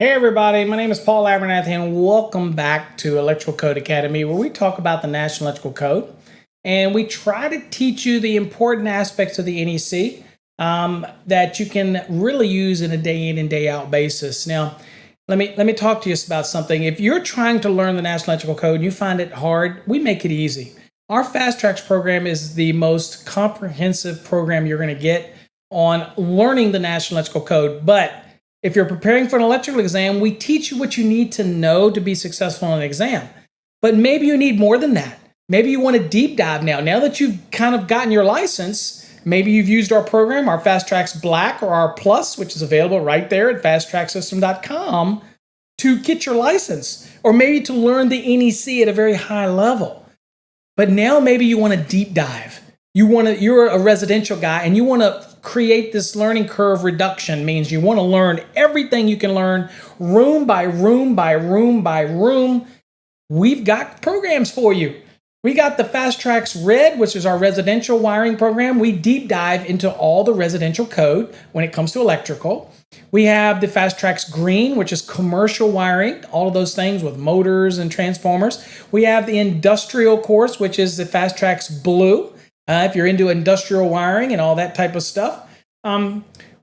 Hey everybody, my name is Paul Abernathy and welcome back to Electrical Code Academy, where we talk about the National Electrical Code and we try to teach you the important aspects of the NEC that you can really use in a day in and day out basis. Now, let me talk to you about something. If you're trying to learn the National Electrical Code and you find it hard, we make it easy. Our Fast Tracks program is the most comprehensive program you're going to get on learning the National Electrical Code, but if you're preparing for an electrical exam, we teach you what you need to know to be successful in an exam. But maybe you need more than that. Maybe you want to deep dive now. Now that you've kind of gotten your license, maybe you've used our program, our Fast Tracks Black or our Plus, which is available right there at fasttracksystem.com to get your license, or maybe to learn the NEC at a very high level. But now maybe you want to deep dive. You're a residential guy and you want to create this learning curve reduction. Means you want to learn everything you can learn room by room by room by room. We've got programs for you. We got the Fast Tracks Red, which is our residential wiring program. We deep dive into all the residential code when it comes to electrical. We have the Fast Tracks Green, which is commercial wiring, all of those things with motors and transformers. We have the industrial course, which is the Fast Tracks Blue. If you're into industrial wiring and all that type of stuff.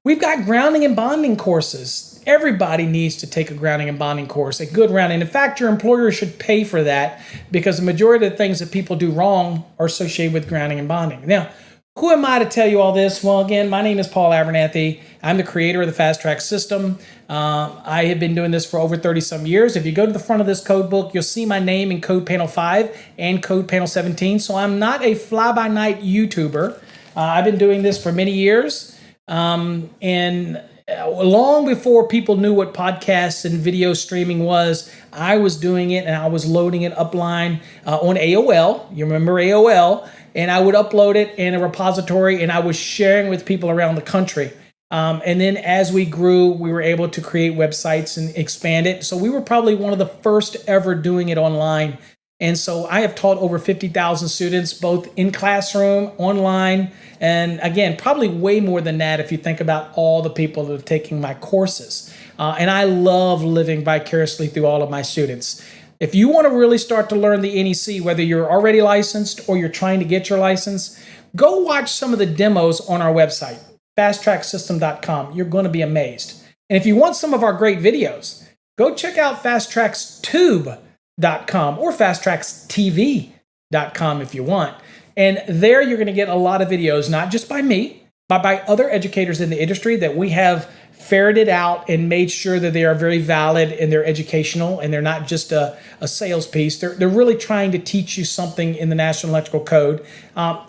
We've got grounding and bonding courses. Everybody needs to take a grounding and bonding course, a good grounding. In fact, your employer should pay for that because the majority of the things that people do wrong are associated with grounding and bonding. Now, who am I to tell you all this? Well, again, my name is Paul Abernathy. I'm the creator of the Fast Track system. I have been doing this for over 30-some years. If you go to the front of this code book, you'll see my name in Code Panel 5 and Code Panel 17. So I'm not a fly-by-night YouTuber. I've been doing this for many years. And long before people knew what podcasts and video streaming was, I was doing it and I was loading it upline on AOL. You remember AOL? And I would upload it in a repository and I was sharing with people around the country. And then as we grew, we were able to create websites and expand it. So we were probably one of the first ever doing it online. And so I have taught over 50,000 students, both in classroom, online, and again, probably way more than that if you think about all the people that are taking my courses. And I love living vicariously through all of my students. If you want to really start to learn the NEC, whether you're already licensed or you're trying to get your license, go watch some of the demos on our website, fasttracksystem.com. You're going to be amazed. And if you want some of our great videos, go check out fasttrackstube.com or fasttrackstv.com if you want. And there you're going to get a lot of videos, not just by me, but by other educators in the industry that we have ferreted out and made sure that they are very valid and they're educational and they're not just a sales piece. They're really trying to teach you something in the National Electrical Code.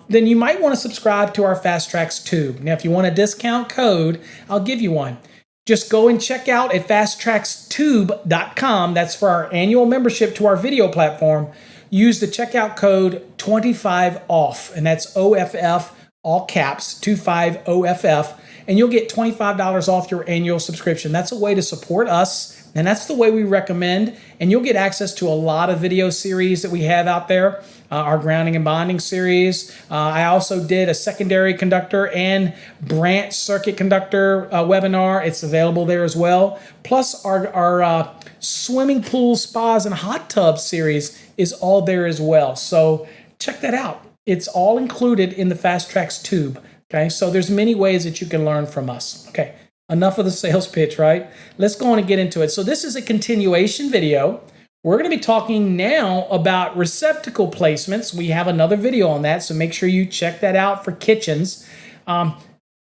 Then you might want to subscribe to our Fast Tracks Tube. Now, if you want a discount code, I'll give you one. Just go and check out at fasttrackstube.com. That's for our annual membership to our video platform. Use the checkout code 25OFF, and that's OFF, all caps, 25OFF. And you'll get $25 off your annual subscription. That's a way to support us, and that's the way we recommend. And you'll get access to a lot of video series that we have out there, our grounding and bonding series. I also did a secondary conductor and branch circuit conductor webinar. It's available there as well. Plus our swimming pool, spas, and hot tub series is all there as well. So check that out. It's all included in the Fast Tracks Tube. Okay, so there's many ways that you can learn from us. Okay, enough of the sales pitch, right? Let's go on and get into it. So this is a continuation video. We're going to be talking now about receptacle placements. We have another video on that, so make sure you check that out for kitchens. But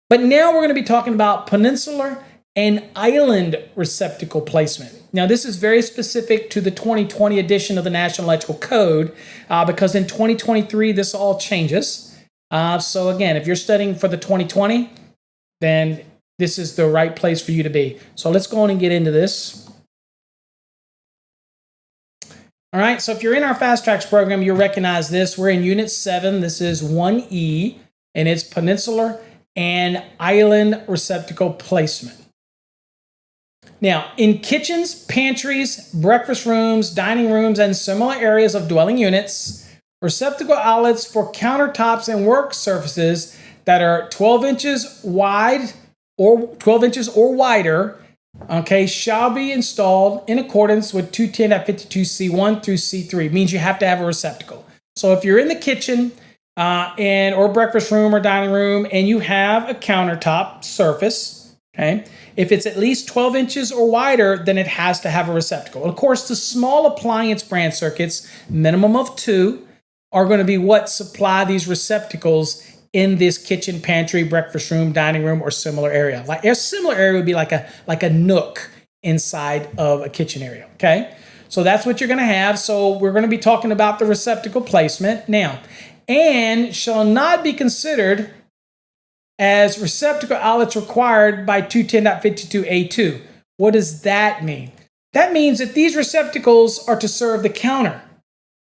now we're going to be talking about peninsular and island receptacle placement. Now, this is very specific to the 2020 edition of the National Electrical Code because in 2023, this all changes. So again, if you're studying for the 2020, then this is the right place for you to be. So let's go on and get into this. All right, so if you're in our Fast Tracks program, you'll recognize this. We're in Unit 7. This is 1E, and it's peninsular and island receptacle placement. Now, in kitchens, pantries, breakfast rooms, dining rooms, and similar areas of dwelling units, receptacle outlets for countertops and work surfaces that are 12 inches wide or 12 inches or wider okay, shall be installed in accordance with 210.52C1 through C3. Means you have to have a receptacle. So if you're in the kitchen or breakfast room or dining room and you have a countertop surface, okay, if it's at least 12 inches or wider, then it has to have a receptacle. Of course, the small appliance branch circuits, minimum of 2, are going to be what supply these receptacles in this kitchen, pantry, breakfast room, dining room, or similar area. Like a similar area would be like a nook inside of a kitchen area. Okay, so that's what you're going to have. So we're going to be talking about the receptacle placement now, and shall not be considered as receptacle outlets required by 210.52A2. What does that mean? That means that these receptacles are to serve the counter.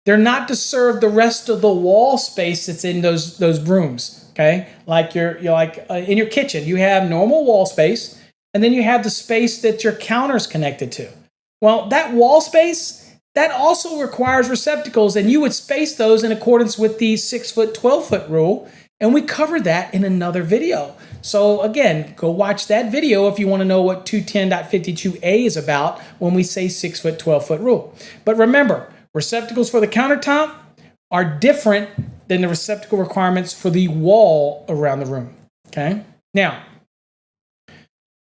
They're not to serve the rest of the wall space that's in those brooms. Okay, like you're in your kitchen, you have normal wall space, and then you have the space that your counter's connected to. Well, that wall space, that also requires receptacles, and you would space those in accordance with the 6-foot, 12-foot rule, and we covered that in another video. So again, go watch that video if you want to know what 210.52A is about when we say 6-foot, 12-foot rule. But remember, receptacles for the countertop are different than the receptacle requirements for the wall around the room. Okay? Now,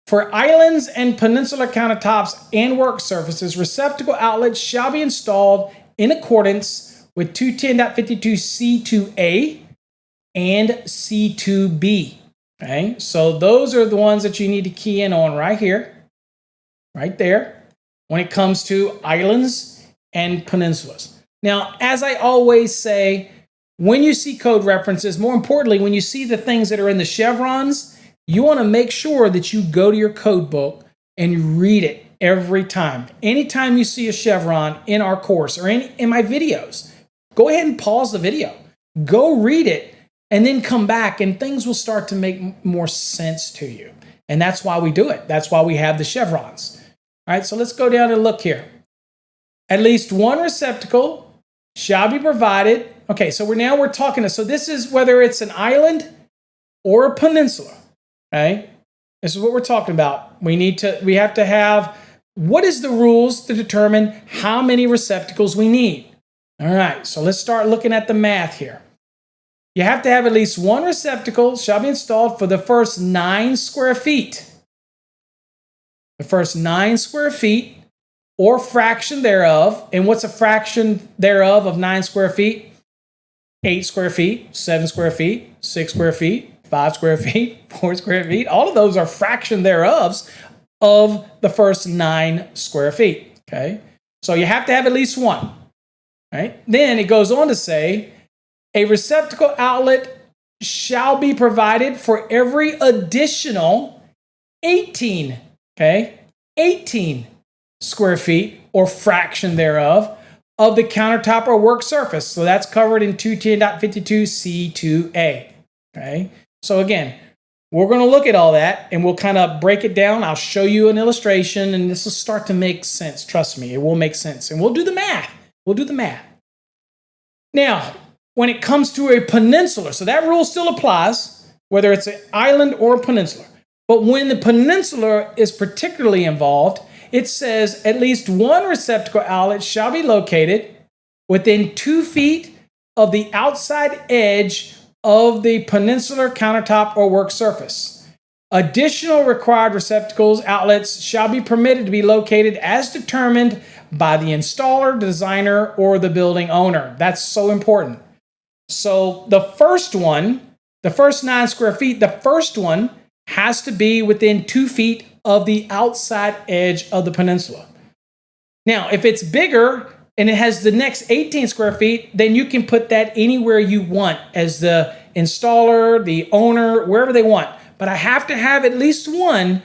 for islands and peninsular countertops and work surfaces, receptacle outlets shall be installed in accordance with 210.52C2A and C2B. Okay? So those are the ones that you need to key in on right here, right there, when it comes to islands and peninsulas. Now, as I always say, when you see code references, more importantly, when you see the things that are in the chevrons, you want to make sure that you go to your code book and you read it every time. Anytime you see a chevron in our course or in my videos, go ahead and pause the video. Go read it and then come back and things will start to make more sense to you. And that's why we do it. That's why we have the chevrons. All right, so let's go down and look here. At least one receptacle shall be provided. Okay, so we're talking. So this is whether it's an island or a peninsula. Okay, this is what we're talking about. We have to have, what is the rules to determine how many receptacles we need? All right, so let's start looking at the math here. You have to have at least one receptacle shall be installed for the first 9 square feet. The first 9 square feet or fraction thereof. And what's a fraction thereof of 9 square feet? 8 square feet, 7 square feet, 6 square feet, 5 square feet, 4 square feet. All of those are fraction thereofs of the first 9 square feet. Okay, so you have to have at least one. Right? Then it goes on to say, a receptacle outlet shall be provided for every additional 18 square feet or fraction thereof of the countertop or work surface. So that's covered in 210.52C2A. Okay. So again, we're going to look at all that and we'll kind of break it down. I'll show you an illustration and this will start to make sense. Trust me, it will make sense. And we'll do the math. Now, when it comes to a peninsula, so that rule still applies, whether it's an island or a peninsula. But when the peninsula is particularly involved, it says at least one receptacle outlet shall be located within 2 feet of the outside edge of the peninsular countertop or work surface. Additional required receptacles outlets shall be permitted to be located as determined by the installer, designer, or the building owner. That's so important. So the first one, the first 9 square feet, the first one has to be within 2 feet of the outside edge of the peninsula. Now, if it's bigger and it has the next 18 square feet, then you can put that anywhere you want as the installer, the owner, wherever they want. But I have to have at least one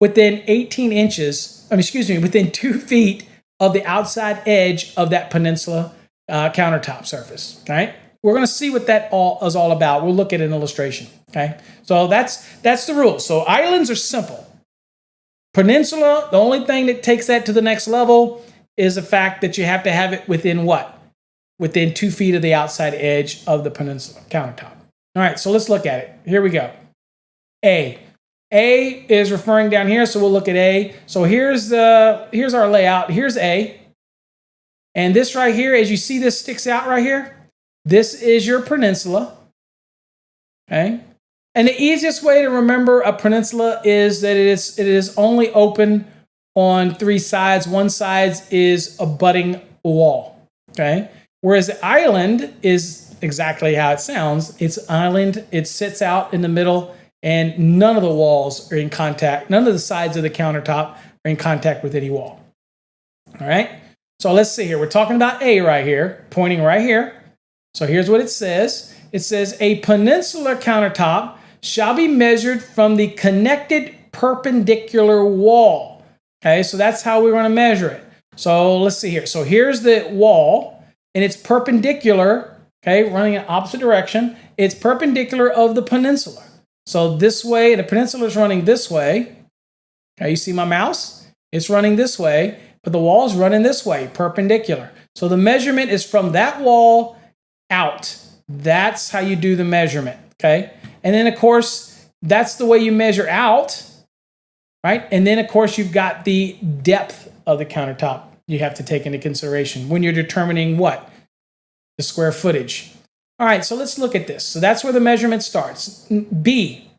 within 18 inches, within 2 feet of the outside edge of that peninsula countertop surface. Okay? We're going to see what that is all about. We'll look at an illustration. Okay? So that's the rule. So islands are simple. Peninsula, the only thing that takes that to the next level is the fact that you have to have it within what? Within 2 feet of the outside edge of the peninsula countertop. All right, so let's look at it. Here we go. A A is referring down here, so we'll look at A. So here's our layout. Here's A. And this right here, as you see this sticks out right here, this is your peninsula. Okay? And the easiest way to remember a peninsula is that it is only open on 3 sides. One side is a abutting wall. Okay? Whereas the island is exactly how it sounds. It's island. It sits out in the middle, and none of the walls are in contact. None of the sides of the countertop are in contact with any wall. All right? So let's see here. We're talking about A right here, pointing right here. So here's what it says. It says a peninsular countertop shall be measured from the connected perpendicular wall. Okay, so that's how we're going to measure it. So let's see here. So here's the wall, and it's perpendicular, okay, running in opposite direction. It's perpendicular of the peninsula. So this way, the peninsula is running this way. Okay, you see my mouse? It's running this way, but the wall is running this way, perpendicular. So the measurement is from that wall out. That's how you do the measurement, okay? And then, of course, that's the way you measure out, right? And then, of course, you've got the depth of the countertop you have to take into consideration when you're determining what? The square footage. All right, so let's look at this. So that's where the measurement starts. B.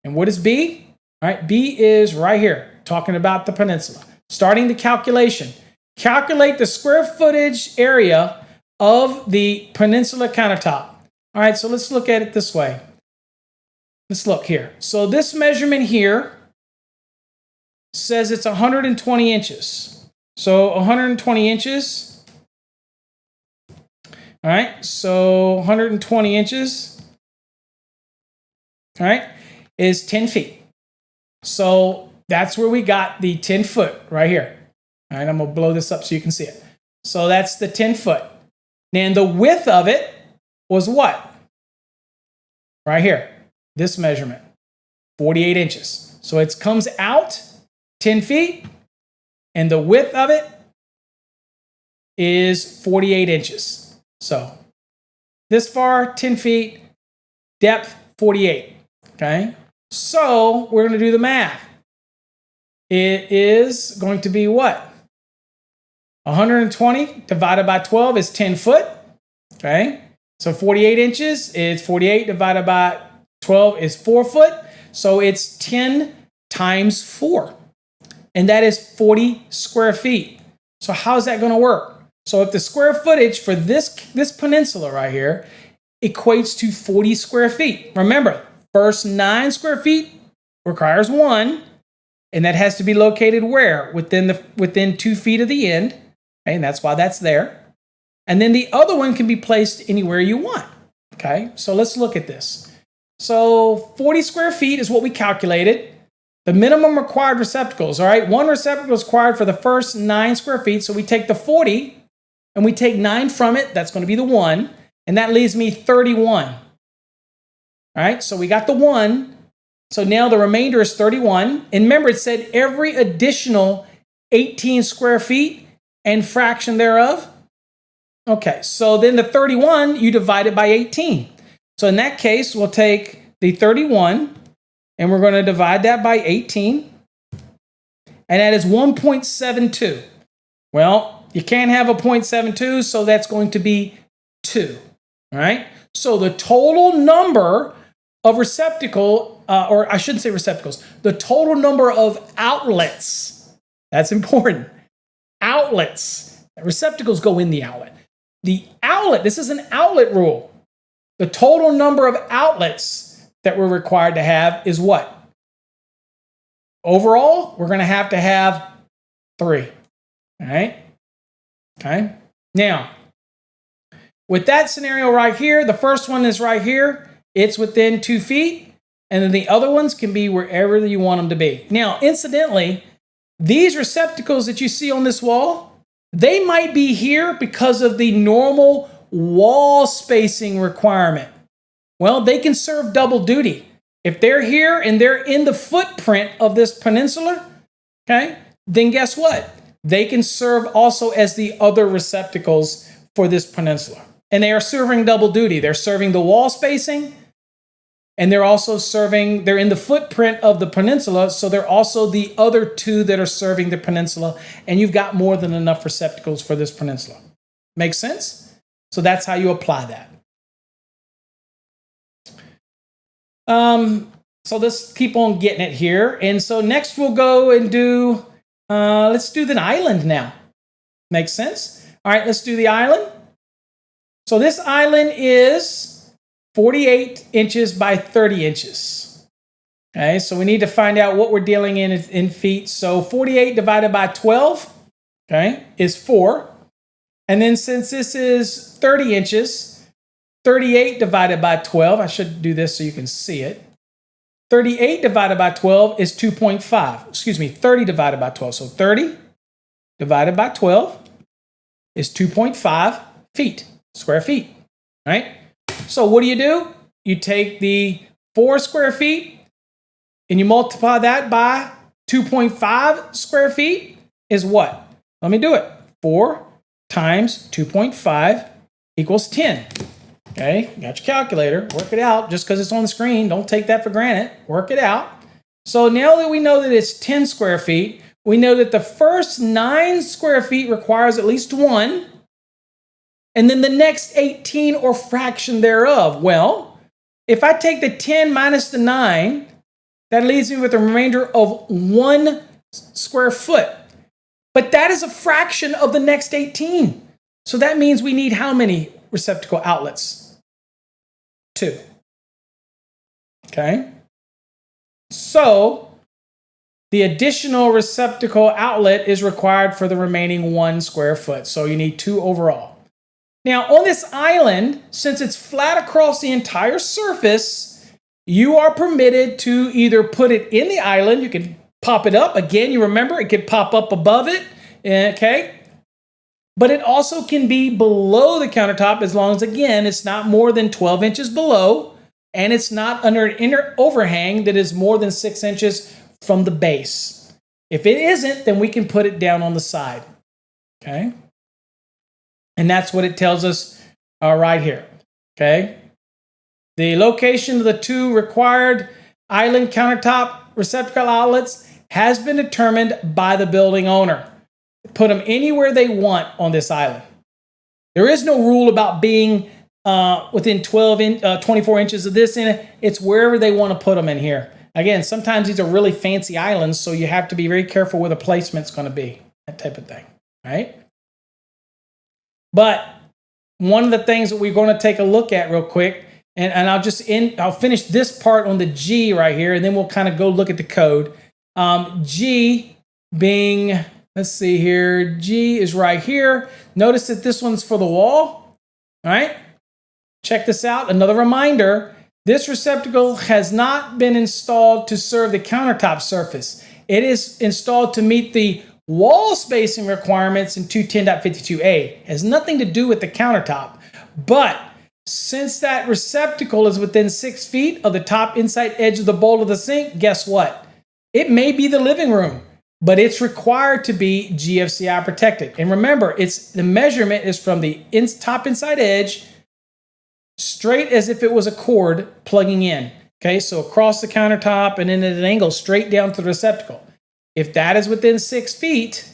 And what is B? All right, B is right here, talking about the peninsula. Starting the calculation. Calculate the square footage area of the peninsular countertop. All right, so let's look at it this way. Let's look here. So this measurement here says it's 120 inches. So 120 inches. All right, so 120 inches, all right, is 10 feet. So that's where we got the 10 foot right here. All right, I'm going to blow this up so you can see it. So that's the 10 foot. And the width of it was what? Right here, this measurement, 48 inches. So it comes out 10 feet, and the width of it is 48 inches. So this far, 10 feet, depth 48, okay? So we're going to do the math. It is going to be what? 120 divided by 12 is 10 foot, okay? So 48 inches is 48 divided by 12 is 4 foot. So it's 10 times 4. And that is 40 square feet. So how's that going to work? So if the square footage for this peninsula right here equates to 40 square feet. Remember, first 9 square feet requires 1, and that has to be located where? Within 2 feet of the end, okay, and that's why that's there. And then the other one can be placed anywhere you want, okay? So let's look at this. So 40 square feet is what we calculated. The minimum required receptacles, all right? 1 receptacle is required for the first 9 square feet, so we take the 40, and we take 9 from it, that's going to be the 1, and that leaves me 31. All right, so we got the 1, so now the remainder is 31. And remember, it said every additional 18 square feet and fraction thereof. Okay, so then the 31, you divide it by 18. So in that case, we'll take the 31, and we're going to divide that by 18, and that is 1.72. Well, you can't have a 0.72, so that's going to be 2, all right? So the total number of receptacle, or I shouldn't say receptacles, the total number of outlets, that's important, outlets. Receptacles go in the outlet. The outlet, this is an outlet rule. The total number of outlets that we're required to have is what? Overall, we're going to have 3, all right? Okay. Now, with that scenario right here, the first one is right here. It's within 2 feet. And then the other ones can be wherever you want them to be. Now, incidentally, these receptacles that you see on this wall, they might be here because of the normal wall spacing requirement. Well, they can serve double duty. If they're here and they're in the footprint of this peninsula, okay, then guess what? They can serve also as the other receptacles for this peninsula. And they are serving double duty. They're serving the wall spacing And they're also serving, they're in the footprint of the peninsula, so they're also the other two that are serving the peninsula, and you've got more than enough receptacles for this peninsula. Make sense? So that's how you apply that. So let's keep on getting it here. And so next we'll go and do, let's do the island now. Makes sense? All right, let's do the island. So this island is 48 inches by 30 inches. Okay, so we need to find out what we're dealing in feet. So 48 divided by 12, okay, is 4. And then since this is 30 inches, 38 divided by 12, I should do this so you can see it. 38 divided by 12 is 2.5. Excuse me, 30 divided by 12. So 30 divided by 12 is 2.5 feet, square feet, right? So what do? You take the 4 square feet and you multiply that by 2.5 square feet is what? Let me do it. 4 times 2.5 equals 10. Okay, you got your calculator. Work it out. Just because it's on the screen, don't take that for granted. Work it out. So now that we know that it's 10 square feet, we know that the first 9 square feet requires at least 1. And then the next 18 or fraction thereof. Well, if I take the 10 minus the 9, that leaves me with a remainder of 1 square foot. But that is a fraction of the next 18. So that means we need how many receptacle outlets? 2. Okay. So the additional receptacle outlet is required for the remaining 1 square foot. So you need 2 overall. Now, on this island, since it's flat across the entire surface, you are permitted to either put it in the island. You can pop it up. Again, you remember, it could pop up above it, okay? But it also can be below the countertop as long as, again, it's not more than 12 inches below, and it's not under an inner overhang that is more than 6 inches from the base. If it isn't, then we can put it down on the side, okay? And that's what it tells us right here, okay? The location of the 2 required island countertop receptacle outlets has been determined by the building owner. Put them anywhere they want on this island. There is no rule about being within 24 inches of this in it. It's wherever they want to put them in here. Again, sometimes these are really fancy islands, so you have to be very careful where the placement's going to be, that type of thing, right? But one of the things that we're going to take a look at real quick, and I'll finish this part on the G right here, and then we'll kind of go look at the code. G being, let's see here, G is right here. Notice that this one's for the wall, all right? Check this out. Another reminder, this receptacle has not been installed to serve the countertop surface. It is installed to meet the wall spacing requirements in 210.52a. It has nothing to do with the countertop. But since that receptacle is within 6 feet of the top inside edge of the bowl of the sink, guess what? It may be the living room, but it's required to be GFCI protected. And remember, the measurement is from the top inside edge straight as if it was a cord plugging in. Okay, so across the countertop and then at an angle straight down to the receptacle. If that is within 6 feet,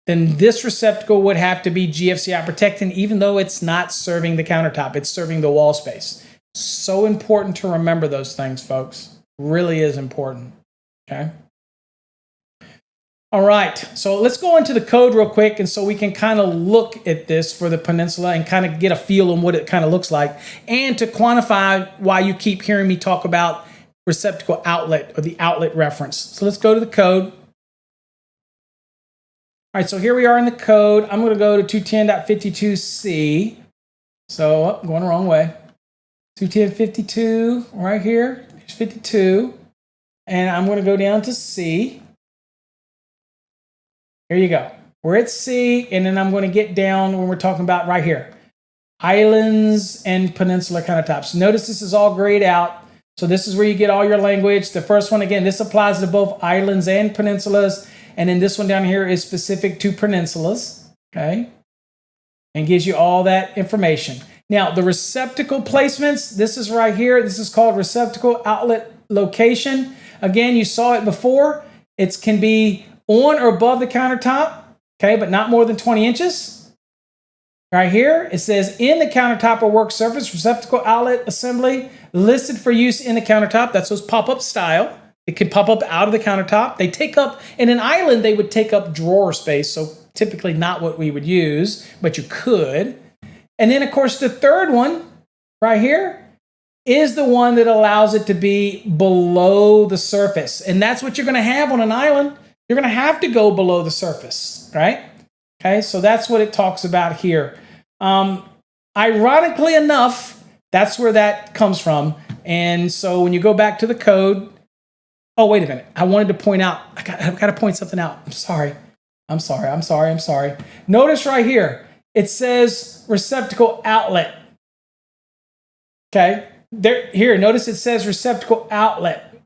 then this receptacle would have to be GFCI protected, even though it's not serving the countertop. It's serving the wall space. So important to remember those things, folks. Really is important. Okay. All right. So let's go into the code real quick, and so we can kind of look at this for the peninsula and kind of get a feel on what it kind of looks like, and to quantify why you keep hearing me talk about receptacle outlet or the outlet reference. So let's go to the code. All right, so here we are in the code. I'm going to go to 210.52c. So I'm going the wrong way. 210.52 right here. Here's 52. And I'm going to go down to C. Here you go. We're at C, and then I'm going to get down when we're talking about right here. Islands and peninsular countertops. Notice this is all grayed out. So this is where you get all your language. The first one, again, this applies to both islands and peninsulas. And then this one down here is specific to peninsulas, okay? And gives you all that information. Now, the receptacle placements, this is right here. This is called receptacle outlet location. Again, you saw it before. It can be on or above the countertop, okay, but not more than 20 inches. Right here, it says in the countertop or work surface, receptacle outlet assembly listed for use in the countertop. That's those pop-up style. It can pop up out of the countertop. They take up, in an island, they would take up drawer space, so typically not what we would use, but you could. And then, of course, the third one right here is the one that allows it to be below the surface. And that's what you're going to have on an island. You're going to have to go below the surface, right? Okay, so that's what it talks about here. Ironically enough, that's where that comes from. And so when you go back to the code, oh, wait a minute. I wanted to point out, I've got to point something out. I'm sorry. Notice right here, it says receptacle outlet. Okay, here, notice it says receptacle outlet.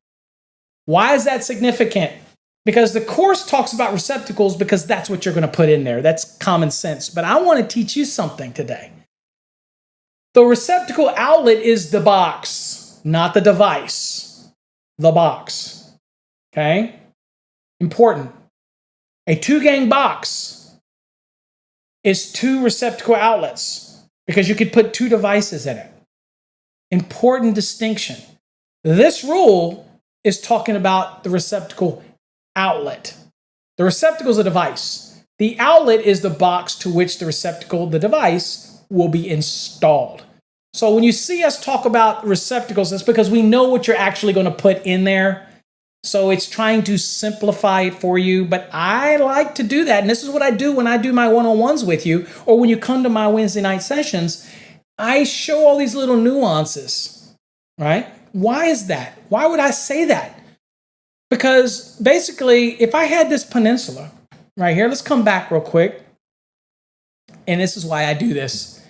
Why is that significant? Because the course talks about receptacles because that's what you're going to put in there. That's common sense. But I want to teach you something today. The receptacle outlet is the box, not the device. The box. Okay? Important. A 2-gang box is 2 receptacle outlets because you could put 2 devices in it. Important distinction. This rule is talking about the receptacle outlet. The receptacle is a device. The outlet is the box to which the receptacle, the device, will be installed. So when you see us talk about receptacles, that's because we know what you're actually going to put in there. So it's trying to simplify it for you, but I like to do that. And this is what I do when I do my one-on-ones with you, or when you come to my Wednesday night sessions. I show all these little nuances, right? Why is that? Why would I say that? Because basically, if I had this Peninsular right here, let's come back real quick. And this is why I do this.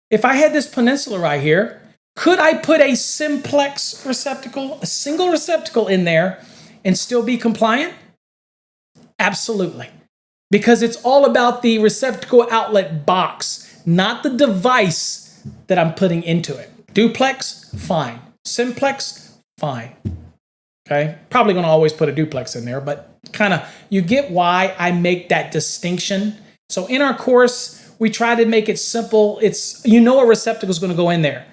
If I had this Peninsular right here, could I put a simplex receptacle, a single receptacle in there and still be compliant? Absolutely. Because it's all about the receptacle outlet box, not the device that I'm putting into it. Duplex, fine. Simplex, fine. Okay? Probably going to always put a duplex in there, but kind of, you get why I make that distinction. So in our course, we try to make it simple. It's, you know, a receptacle is going to go in there.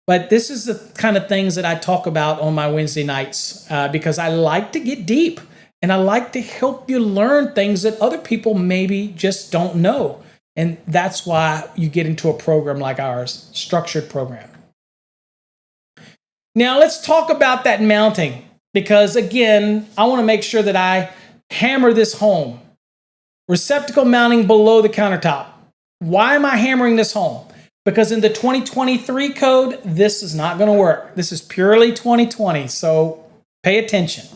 But this is the kind of things that I talk about on my Wednesday nights because I like to get deep and I like to help you learn things that other people maybe just don't know. And that's why you get into a program like ours, structured program. Now let's talk about that mounting because again, I want to make sure that I hammer this home. Receptacle mounting below the countertop. Why am I hammering this home? Because in the 2023 code, this is not going to work. This is purely 2020, so pay attention.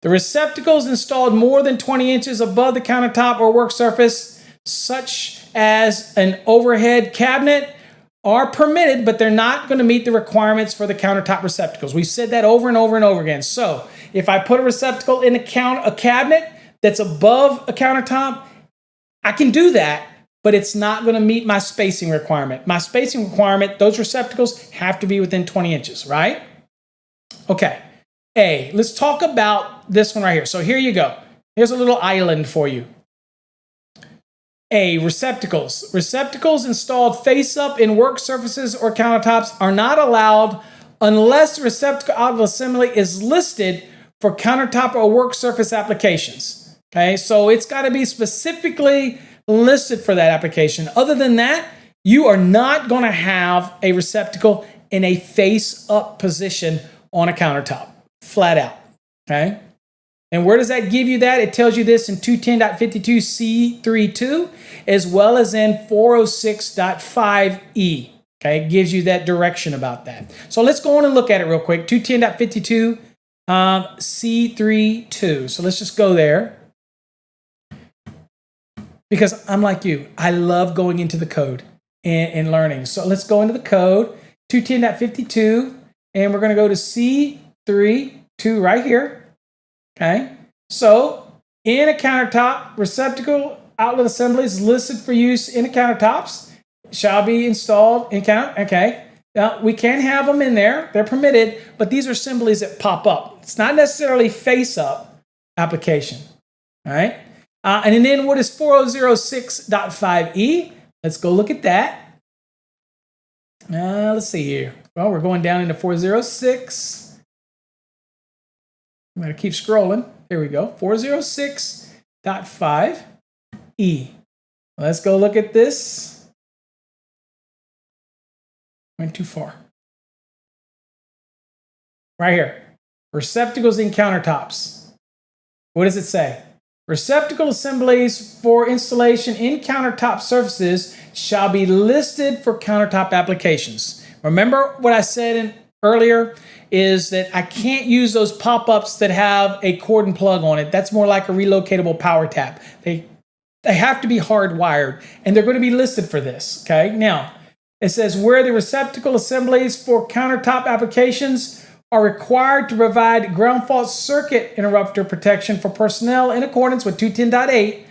The receptacles installed more than 20 inches above the countertop or work surface, such as an overhead cabinet, are permitted, but they're not going to meet the requirements for the countertop receptacles. We've said that over and over and over again. So if I put a receptacle in a cabinet that's above a countertop, I can do that, but it's not going to meet my spacing requirement. My spacing requirement, those receptacles have to be within 20 inches, right? Okay. Let's talk about this one right here. So here you go. Here's a little island for you. Receptacles. Receptacles installed face up in work surfaces or countertops are not allowed unless the receptacle outlet assembly is listed for countertop or work surface applications. Okay, so it's got to be specifically listed for that application. Other than that, you are not going to have a receptacle in a face up position on a countertop, flat out. Okay. And where does that give you that? It tells you this in 210.52C32 as well as in 406.5E. Okay, it gives you that direction about that. So let's go on and look at it real quick. 210.52 C32. So let's just go there. Because I'm like you, I love going into the code and learning. So let's go into the code, 210.52, and we're going to go to C32 right here. Okay, so in a countertop, receptacle outlet assembly is listed for use in the countertops. shall be installed in counter. Okay. Now, we can have them in there. They're permitted, but these are assemblies that pop up. It's not necessarily face-up application. All right. And then what is 4006.5e? Let's go look at that. Let's see here. Well, we're going down into 406. I'm going to keep scrolling. Here we go. 406.5e. Let's go look at this. Went too far. Right here. Receptacles in countertops. What does it say? Receptacle assemblies for installation in countertop surfaces shall be listed for countertop applications. Remember what I said earlier is that I can't use those pop-ups that have a cord and plug on it. That's more like a relocatable power tap. They have to be hardwired, and they're going to be listed for this. Okay. Now, it says where the receptacle assemblies for countertop applications are required to provide ground fault circuit interrupter protection for personnel in accordance with 210.8,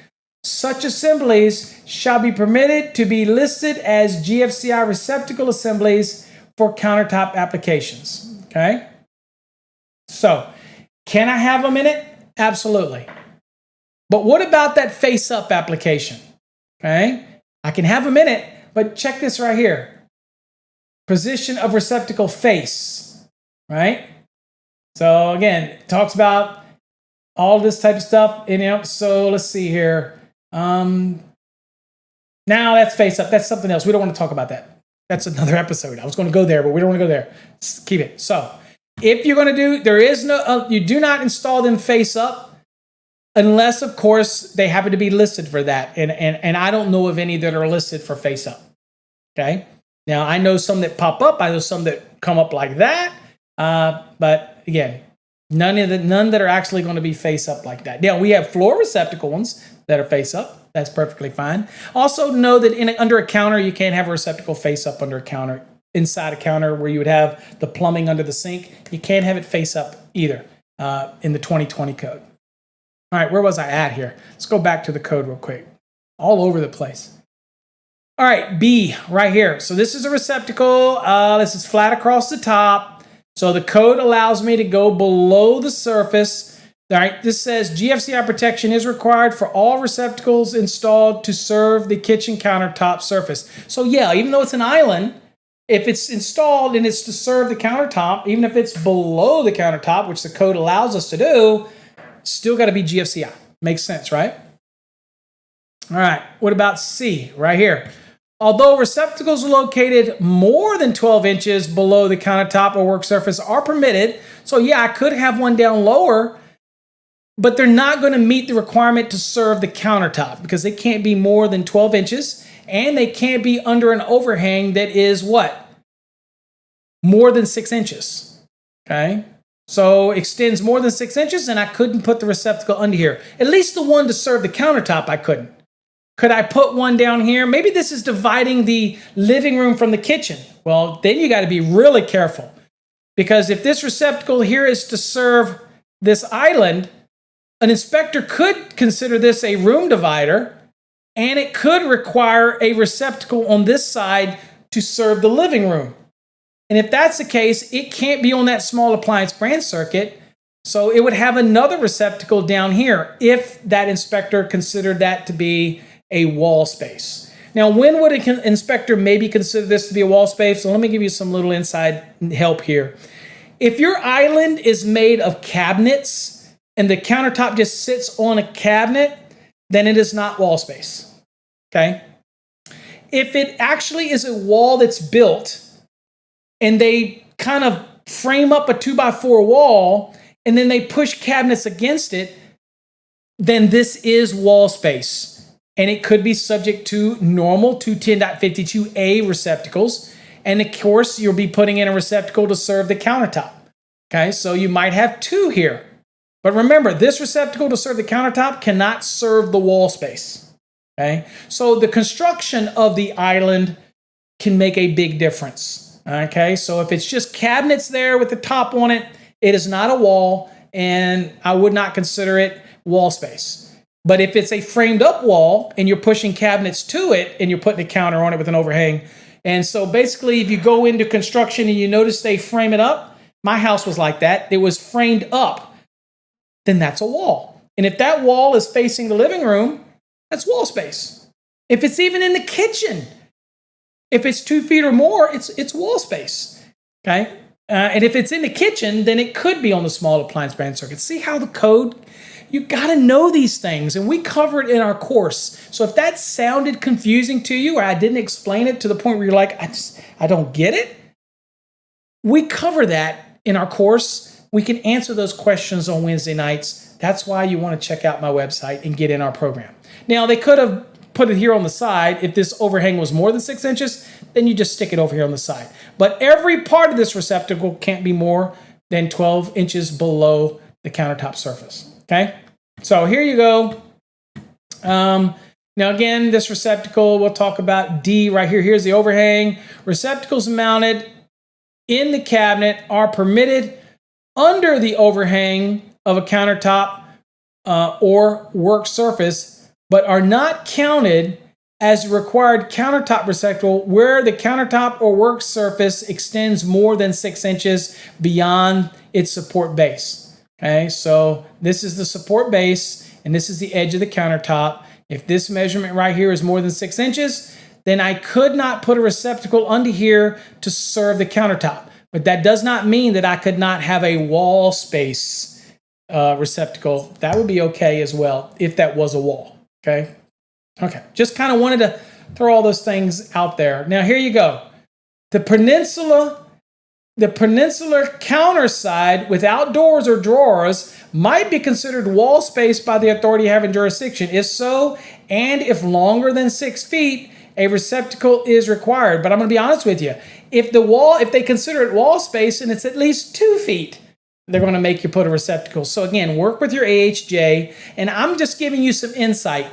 such assemblies shall be permitted to be listed as GFCI receptacle assemblies for countertop applications. Okay? So, can I have them in it? Absolutely. But what about that face-up application? Okay? I can have them in it, but check this right here. Position of receptacle face, right? So again, it talks about all this type of stuff. And, so let's see here. Now that's face up. That's something else. We don't want to talk about that. That's another episode. I was going to go there, but we don't want to go there. Just keep it. So if you're going to do, there is no, you do not install them face up unless, of course, they happen to be listed for that. And I don't know of any that are listed for face up. Okay. Now I know some that pop up. I know some that come up like that. But again, none that are actually going to be face up like that. Now we have floor receptacle ones that are face up. That's perfectly fine. Also know that under a counter, you can't have a receptacle face up under a counter. Inside a counter where you would have the plumbing under the sink, you can't have it face up either in the 2020 code. All right, where was I at here? Let's go back to the code real quick. All over the place. All right, B right here. So this is a receptacle. This is flat across the top. So the code allows me to go below the surface. All right, this says GFCI protection is required for all receptacles installed to serve the kitchen countertop surface. So yeah, even though it's an island, if it's installed and it's to serve the countertop, even if it's below the countertop, which the code allows us to do, still got to be GFCI. Makes sense, right? All right, what about C right here? Although receptacles located more than 12 inches below the countertop or work surface are permitted, so yeah, I could have one down lower, but they're not going to meet the requirement to serve the countertop because they can't be more than 12 inches and they can't be under an overhang that is what? More than 6 inches. Okay? So extends more than 6 inches and I couldn't put the receptacle under here. At least the one to serve the countertop, I couldn't. Could I put one down here? Maybe this is dividing the living room from the kitchen. Well, then you got to be really careful because if this receptacle here is to serve this island, an inspector could consider this a room divider, and it could require a receptacle on this side to serve the living room. And if that's the case, it can't be on that small appliance branch circuit, so it would have another receptacle down here if that inspector considered that to be a wall space. Now, when would an inspector maybe consider this to be a wall space? So let me give you some little inside help here. If your island is made of cabinets, and the countertop just sits on a cabinet, then it is not wall space, okay? If it actually is a wall that's built and they kind of frame up a 2x4 wall and then they push cabinets against it, then this is wall space. And it could be subject to normal 210.52a receptacles. And of course, you'll be putting in a receptacle to serve the countertop, okay? So you might have two here. But remember, this receptacle to serve the countertop cannot serve the wall space, okay? So the construction of the island can make a big difference, okay? So if it's just cabinets there with the top on it, it is not a wall, and I would not consider it wall space. But if it's a framed up wall and you're pushing cabinets to it and you're putting a counter on it with an overhang, and so basically if you go into construction and you notice they frame it up, my house was like that. It was framed up. Then that's a wall. And if that wall is facing the living room, that's wall space. If it's even in the kitchen, if it's 2 feet or more, it's wall space. Okay? And if it's in the kitchen, then it could be on the small appliance brand circuit. See how the code, you got to know these things. And we cover it in our course. So if that sounded confusing to you or I didn't explain it to the point where you're like, I don't get it, we cover that in our course. We can answer those questions on Wednesday nights. That's why you want to check out my website and get in our program. Now, they could have put it here on the side. If this overhang was more than 6 inches, then you just stick it over here on the side. But every part of this receptacle can't be more than 12 inches below the countertop surface. Okay? So here you go. Now, again, this receptacle, we'll talk about D right here. Here's the overhang. Receptacles mounted in the cabinet are permitted under the overhang of a countertop or work surface, but are not counted as required countertop receptacle where the countertop or work surface extends more than 6 inches beyond its support base. Okay, so this is the support base, and this is the edge of the countertop. If this measurement right here is more than 6 inches, then I could not put a receptacle under here to serve the countertop. But that does not mean that I could not have a wall space receptacle. That would be okay as well if that was a wall. Okay. Okay. Just kind of wanted to throw all those things out there. Now here you go. The Peninsular counter side without doors or drawers might be considered wall space by the authority having jurisdiction. If so, and if longer than 6 feet, a receptacle is required. But I'm going to be honest with you. If they consider it wall space and it's at least 2 feet, they're going to make you put a receptacle. So again, work with your AHJ, and I'm just giving you some insight.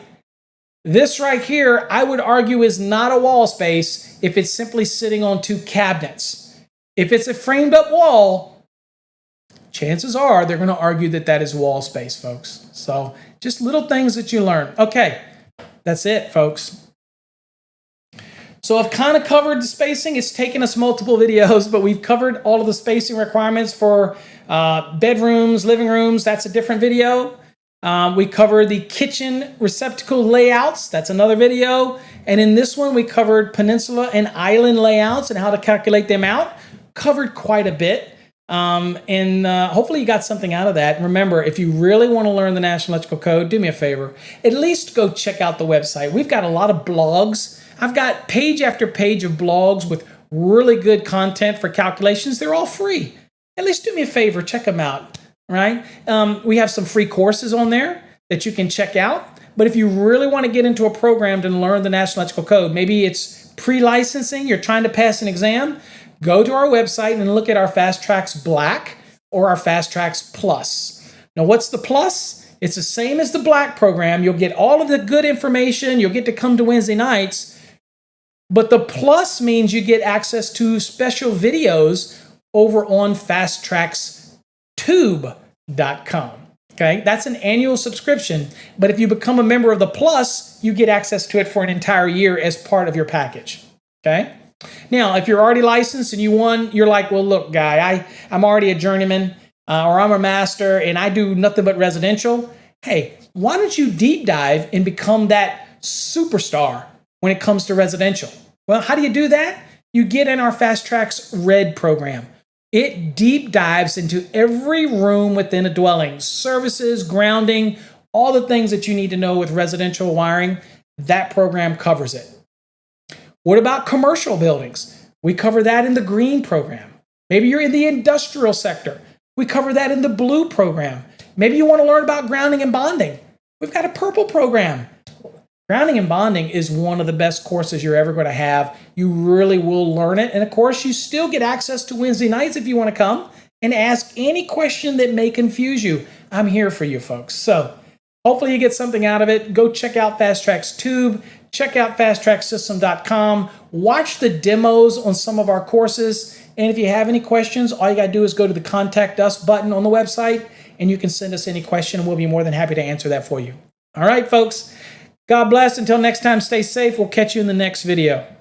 This right here, I would argue, is not a wall space if it's simply sitting on 2 cabinets. If it's a framed up wall, chances are they're going to argue that that is wall space, folks. So just little things that you learn. Okay, that's it, folks. So I've kind of covered the spacing. It's taken us multiple videos, but we've covered all of the spacing requirements for bedrooms, living rooms. That's a different video. We covered the kitchen receptacle layouts. That's another video. And in this one, we covered peninsula and island layouts and how to calculate them out. Covered quite a bit. Hopefully you got something out of that. Remember, if you really want to learn the National Electrical Code, do me a favor. At least go check out the website. We've got a lot of blogs. I've got page after page of blogs with really good content for calculations. They're all free. At least do me a favor, check them out, right? We have some free courses on there that you can check out. But if you really want to get into a program to learn the National Electrical Code, maybe it's pre-licensing, you're trying to pass an exam, go to our website and look at our Fast Tracks Black or our Fast Tracks Plus. Now, what's the Plus? It's the same as the Black program. You'll get all of the good information. You'll get to come to Wednesday nights. But the Plus means you get access to special videos over on fasttrackstube.com. Okay, that's an annual subscription. But if you become a member of the Plus, you get access to it for an entire year as part of your package. Okay. Now, if you're already licensed and you're like, well, look, guy, I'm already a journeyman or I'm a master and I do nothing but residential. Hey, why don't you deep dive and become that superstar when it comes to residential? Well, how do you do that? You get in our Fast Tracks Red program. It deep dives into every room within a dwelling, services, grounding, all the things that you need to know with residential wiring. That program covers it. What about commercial buildings? We cover that in the green program. Maybe you're in the industrial sector. We cover that in the blue program. Maybe you want to learn about grounding and bonding. We've got a purple program. Grounding and bonding is one of the best courses you're ever going to have. You really will learn it. And of course, you still get access to Wednesday nights if you want to come and ask any question that may confuse you. I'm here for you, folks. So hopefully you get something out of it. Go check out Fast Tracks Tube. Check out fasttracksystem.com. Watch the demos on some of our courses. And if you have any questions, all you got to do is go to the Contact Us button on the website, and you can send us any question. We'll be more than happy to answer that for you. All right, folks. God bless. Until next time, stay safe. We'll catch you in the next video.